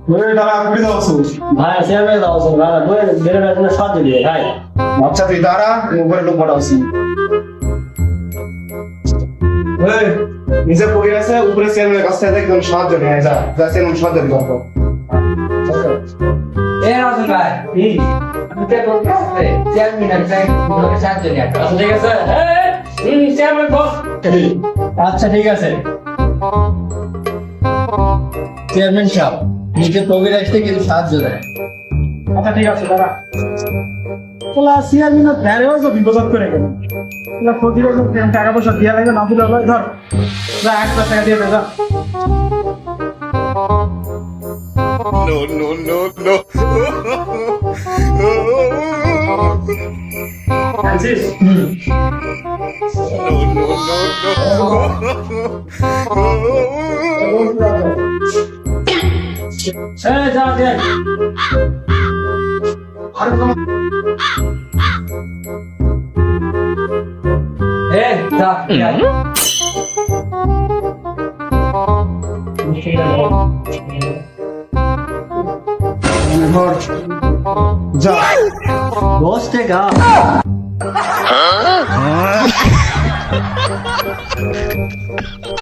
ওই দাঁড়া আপনি দাওছো ভাই চেয়ারম্যান দাওছো ভাই বই বেরোনোর জন্য সাহায্য দিয়ে ভাই আচ্ছা তুই দাঁড়া উপরে লোক পাঠাওছি এই নিজে পড়ে আছে উপরে চেয়ারম্যানের কাছ থেকে একদম সাহায্য নিয়ে যা যা চেয়ারম্যান সাহায্য দিতে এ রাজু ভাই আপনি কে বলতে আছে চেয়ারম্যান আর ব্যাংক সাহায্য নিয়ে আচ্ছা ঠিক আছে চেয়ারম্যান বস আচ্ছা ঠিক আছে চেয়ারম্যান সাহেব নিজে প্রবীর আসতে কিছু সাহায্য দেয় আচ্ছা ঠিক আছে দাঁড়া ওলা চেয়ারম্যানের ধারেও তো বিপদ করে গেল ওলা প্রতিবার টাকা পয়সা দিয়া লাগবে না দিলে ধর যা 1,000 টাকা দিয়ে দে যা No, no, no, no. আনছিস No, no, no, no. যা দে এ যা ধর যা 10 টাকা